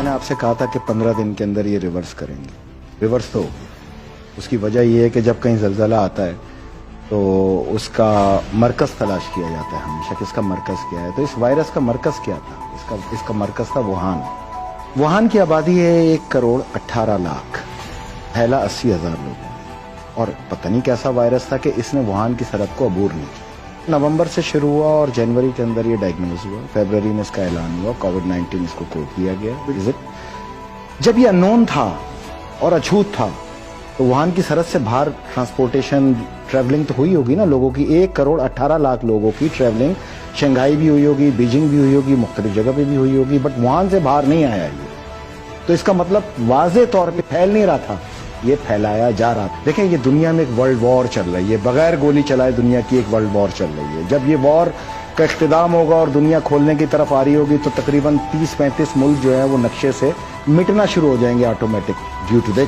मैंने आपसे कहा था कि 15 दिन के अंदर ये रिवर्स करेंगे। रिवर्स तो उसकी वजह ये है कि जब कहीं ज़लज़ला आता है तो उसका मरकज़ तलाश किया जाता है हमेशा कि इसका मरकज़ क्या है। तो इस वायरस का मरकज़ क्या था? इसका मरकज़ था वुहान। वुहान की आबादी है 1,18,00,000, फैला 80,000 लोग, और पता नहीं कैसा वायरस था कि इसने वुहान की सरहद को अबूर नहीं किया। नवंबर से शुरू हुआ और जनवरी के अंदर ये डायग्नोज हुआ, फरवरी में इसका ऐलान हुआ, कोविड-19 इसको कोड किया गया। जब ये अननोन था और अछूत था तो वुहान की सरहद से बाहर ट्रांसपोर्टेशन, ट्रैवलिंग तो हुई होगी ना लोगों की। 1,18,00,000 लोगों की ट्रैवलिंग शंघाई भी हुई होगी, बीजिंग भी हुई होगी, मुख्तलिफ जगह पे भी हुई होगी, बट वुहान से बाहर नहीं आया ये। तो इसका मतलब वाज़े तौर पे फैल नहीं रहा था, ये फैलाया जा रहा था। देखें, ये दुनिया में एक वर्ल्ड वॉर चल रही है, बगैर गोली चलाए दुनिया की एक वर्ल्ड वॉर चल रही है। जब ये वॉर का इख्तिदाम होगा और दुनिया खोलने की तरफ आ रही होगी तो तकरीबन 30-35 मुल्क जो है वो नक्शे से मिटना शुरू हो जाएंगे automatic, due to the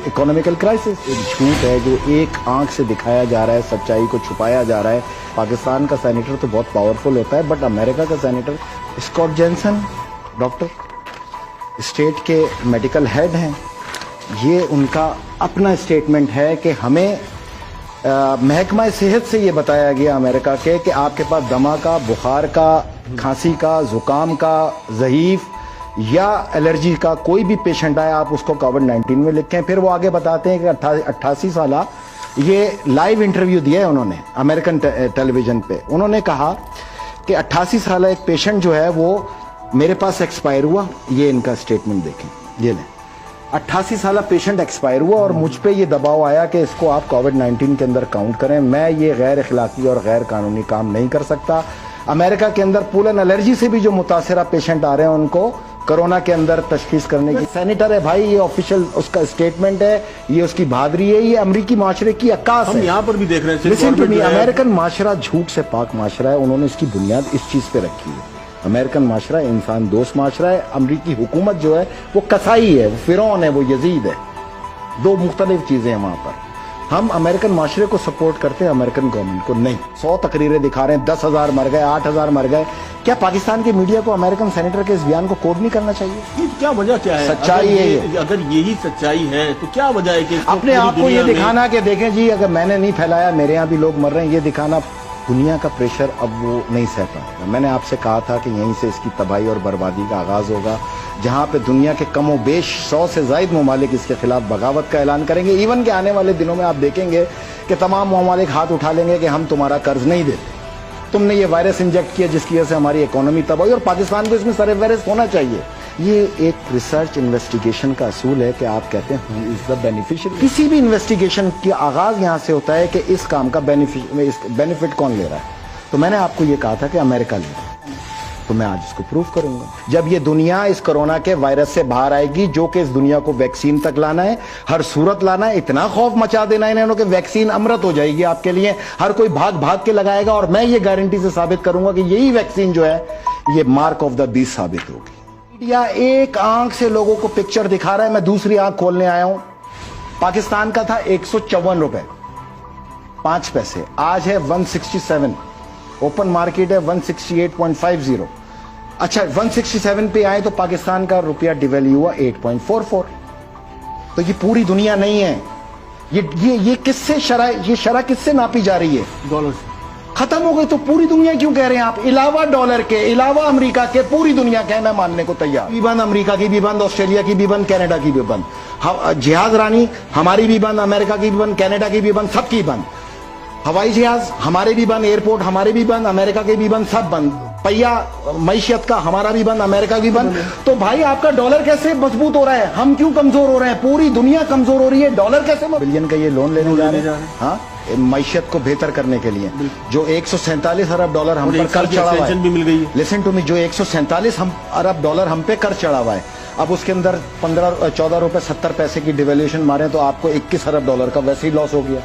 economical crisis. एक झूठ है जो एक आंख से दिखाया जा रहा है, सच्चाई को छुपाया जा रहा है। पाकिस्तान का सेनेटर तो बहुत पावरफुल होता है, बट अमेरिका का senator Scott Johnson, doctor, state के मेडिकल हेड हैं, ये उनका अपना स्टेटमेंट है कि हमें महकमा सेहत से ये बताया गया अमेरिका के कि आपके पास दमा का, बुखार का, खांसी का, जुकाम का, ज़हीफ या एलर्जी का कोई भी पेशेंट आए, आप उसको कोविड-19 में लिखें। फिर वो आगे बताते हैं कि 88 साल ये लाइव इंटरव्यू दिया है उन्होंने अमेरिकन टेलीविजन पे। उन्होंने कहा कि 88 साल एक पेशेंट जो है वो मेरे पास एक्सपायर हुआ। ये इनका स्टेटमेंट देखें, ये लें, 88 साल पेशेंट एक्सपायर हुआ और मुझ पे ये दबाव आया कि इसको आप कोविड-19 के अंदर काउंट करें। मैं ये गैर अखलाकी और गैर कानूनी काम नहीं कर सकता। अमेरिका के अंदर पोलन एलर्जी से भी जो मुतासरा पेशेंट आ रहे हैं उनको कोरोना के अंदर तशखीस करने की सेनेटर है भाई, ये ऑफिशियल उसका स्टेटमेंट है, ये उसकी बहादुरी है, ये अमरीकी माशरे की अक्कास है। हम यहाँ पर भी देख रहे हैं, लिसन टू मी, अमेरिकन माशरा झूठ से पाक माशरा है। उन्होंने इसकी बुनियाद इस चीज पे रखी है। अमेरिकन माशरा इंसान दोस्त माशरा है। अमरीकी हुकूमत जो है वो कसाई है, वो फिरौन है, वो यजीद है। दो मुख्तलिफ चीजें हैं वहां पर। हम अमेरिकन माशरे को सपोर्ट करते हैं, अमेरिकन गवर्नमेंट को नहीं। 100 तकरीरें दिखा रहे हैं, 10,000 मर गए, 8,000 मर गए। क्या पाकिस्तान के मीडिया को अमेरिकन सेनेटर के इस बयान को कोड नहीं करना चाहिए? क्या वजह क्या है? सच्चाई है। अगर यही सच्चाई है तो क्या वजह है कि अपने आप को ये दिखाना कि देखें जी अगर मैंने नहीं फैलाया, मेरे यहाँ भी लोग मर रहे हैं, ये दिखाना, दुनिया का प्रेशर अब वो नहीं सह पाएगा। मैंने आपसे कहा था कि यहीं से इसकी तबाही और बर्बादी का आगाज होगा, जहां पे दुनिया के कमो बेश 100 से ज़ायद ममालिक इसके खिलाफ बगावत का ऐलान करेंगे। इवन के आने वाले दिनों में आप देखेंगे कि तमाम ममालिक हाथ उठा लेंगे कि हम तुम्हारा कर्ज नहीं देते, तुमने ये वायरस इंजेक्ट किया जिसकी वजह से हमारी इकोनॉमी तबाही, और पाकिस्तान को इसमें सर वायरस होना चाहिए। ये एक रिसर्च इन्वेस्टिगेशन का असूल है कि आप कहते हैं हु इज द बेनिफिशियरी। किसी भी इन्वेस्टिगेशन की आगाज यहां से होता है कि इस काम का बेनिफिट कौन ले रहा है। तो मैंने आपको ये कहा था कि अमेरिका ले रहा है, तो मैं आज इसको प्रूव करूंगा। जब ये दुनिया इस कोरोना के वायरस से बाहर आएगी, जो कि इस दुनिया को वैक्सीन तक लाना है, हर सूरत लाना है, इतना खौफ मचा देना है इन्होंने कि वैक्सीन अमृत हो जाएगी आपके लिए, हर कोई भाग भाग के लगाएगा। और मैं ये गारंटी से साबित करूंगा कि यही वैक्सीन जो है ये मार्क ऑफ द बीस्ट साबित होगी। मीडिया एक आंख से लोगों को पिक्चर दिखा रहा है, मैं दूसरी आंख खोलने आया हूं। पाकिस्तान का था 154 रुपए 5 पैसे, आज है 167। ओपन मार्केट है 168.50। अच्छा, 167 पे आए तो पाकिस्तान का रुपया डिवैल्यू हुआ 8.44। तो ये पूरी दुनिया नहीं है। ये किससे शरह किससे नापी जा रही है? डॉलर से। खत्म हो गई तो पूरी दुनिया क्यों कह रहे हैं आप? इलावा डॉलर के, इलावा अमेरिका के, पूरी दुनिया कहना मानने को तैयार। भी बंद, अमेरिका की भी बंद, ऑस्ट्रेलिया की भी बंद, कनाडा की भी बंद। जहाज रानी हमारी भी बंद, अमेरिका की भी बंद, कनाडा की भी बंद, सबकी बंद। हवाई जहाज हमारे भी बंद, एयरपोर्ट हमारे भी बंद, अमेरिका के भी बंद, सब बंद। पहिया मैशियत का हमारा भी बंद, अमेरिका भी बंद। तो भाई आपका डॉलर कैसे मजबूत हो रहा है? हम क्यों कमजोर हो रहे हैं? पूरी दुनिया कमजोर हो रही है, डॉलर कैसे? बिलियन का ये लोन लेने जा रहे हैं, हाँ, मैशियत को बेहतर करने के लिए। जो 147 अरब डॉलर हम पर कर चढ़ा हुआ है, लिसन टू मी, जो 147 अरब डॉलर हम पे कर चढ़ा हुआ है, अब उसके अंदर 14 रुपए 70 पैसे की डिवेल्यूशन मारे तो आपको 21 अरब डॉलर का वैसे ही लॉस हो गया।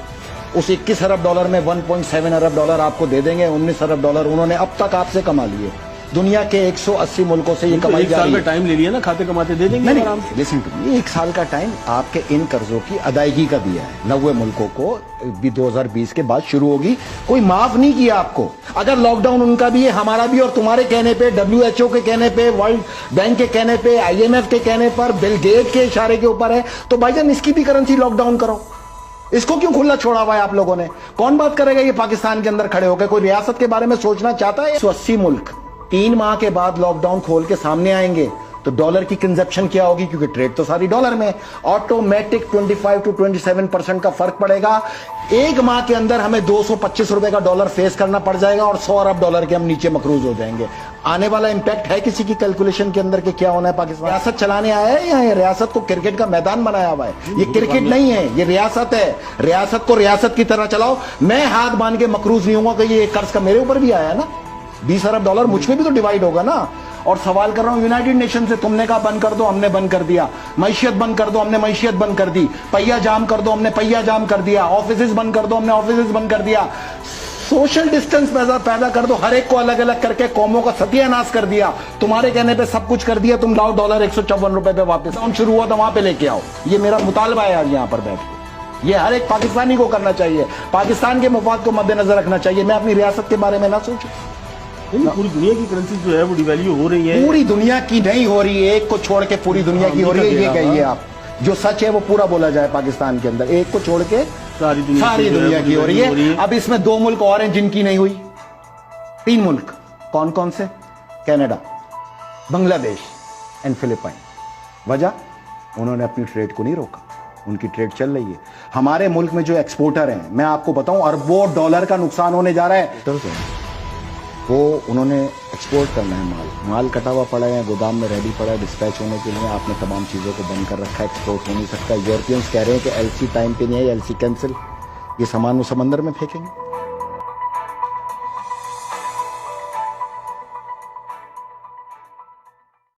उस 21 अरब डॉलर में 1.7 अरब डॉलर आपको दे देंगे, 19 अरब डॉलर उन्होंने अब तक आपसे कमा लिए। दुनिया के 180 मुल्कों से ये कमाई एक जा साल रही का है। टाइम ले लिया ना, खाते कमाते दे देंगे नहीं आराम से। लिसन टू मी, 1 साल का टाइम आपके इन कर्जों की अदायगी का दिया है। 90 मुल्कों को भी 2020 के बाद शुरू होगी, कोई माफ नहीं किया आपको। अगर लॉकडाउन उनका भी है, हमारा भी, और तुम्हारे कहने पे, WHO के कहने पे, वर्ल्ड बैंक के कहने पे, IMF के कहने पर, बिल गेट के इशारे के ऊपर है, तो भाईजान इसकी भी करेंसी लॉकडाउन करो। इसको क्यों खुला छोड़ा हुआ है आप लोगों ने? कौन बात करेगा ये पाकिस्तान के अंदर खड़े होकर? कोई रियासत के बारे में सोचना चाहता है? 180 मुल्क 3 माह के बाद लॉकडाउन खोल के सामने आएंगे तो डॉलर की कंजप्शन क्या होगी? क्योंकि ट्रेड तो सारी डॉलर में, ऑटोमेटिक 25 to 27% का फर्क पड़ेगा। 1 माह के अंदर हमें 225 रुपए का डॉलर फेस करना पड़ जाएगा और 100 अरब डॉलर के हम नीचे मकरूज हो जाएंगे। आने वाला इंपैक्ट है किसी की कैलकुलेशन के अंदर के क्या होना है पाकिस्तान? रियासत चलाने आया है या रियासत को क्रिकेट का मैदान बनाया हुआ है? ये क्रिकेट नहीं है, ये रियासत है। रियासत को रियासत की तरह चलाओ। मैं हाथ बांध के मकरूज नहीं होऊंगा कि ये कर्ज का मेरे ऊपर भी आया है ना, 20 अरब डॉलर मुझ पे भी तो डिवाइड होगा ना। और सवाल कर रहा हूं यूनाइटेड नेशन से, तुमने कहा बंद कर दो, हमने बंद कर दिया। मैशियत बंद कर दो, हमने मैशियत बंद कर दी। पहिया जाम कर दो, हमने पहिया जाम कर दिया। ऑफिसेज बंद कर दो, हमने ऑफिसेज बंद कर दिया। सोशल डिस्टेंस पैदा कर दो, हर एक को अलग अलग करके कौमों का सत्यानाश कर दिया। तुम्हारे कहने पे सब कुछ कर दिया, तुम लाओ डॉलर 154 रुपए पे वापस। हम शुरू हुआ तो वहां पे लेके आओ। ये मेरा मुतालबा है आज यहाँ पर बैठ के। ये हर एक पाकिस्तानी को करना चाहिए, पाकिस्तान के मफाद को मद्देनजर रखना चाहिए। मैं अपनी रियासत के बारे में ना सोचूं। नहीं, पूरी दुनिया की करेंसी जो है वो डिवैल्यू हो रही है। पूरी दुनिया की नहीं हो रही है, एक को छोड़ के पूरी दुनिया की हो रही है। ये कहिए आप, जो सच है वो पूरा बोला जाए पाकिस्तान के अंदर, एक को छोड़ के सारी दुनिया की हो रही है। अब इसमें 2 मुल्क और हैं जिनकी नहीं हुई, 3 मुल्क। कौन कौन से? Canada, Bangladesh and Philippine. वजह, उन्होंने अपनी ट्रेड को नहीं रोका, उनकी ट्रेड चल रही है। हमारे मुल्क में जो एक्सपोर्टर हैं, मैं आपको बताऊं, अरबों डॉलर का नुकसान होने जा रहा है। वो उन्होंने एक्सपोर्ट करना है, माल कटा हुआ पड़ा है, गोदाम में रेडी पड़ा है डिस्पैच होने के लिए। आपने तमाम चीज़ों को बंद कर रखा है, एक्सपोर्ट हो नहीं सकता। यूरोपियंस कह रहे हैं कि LC टाइम पे नहीं है, LC कैंसिल। ये सामान वो समंदर में फेंकेंगे।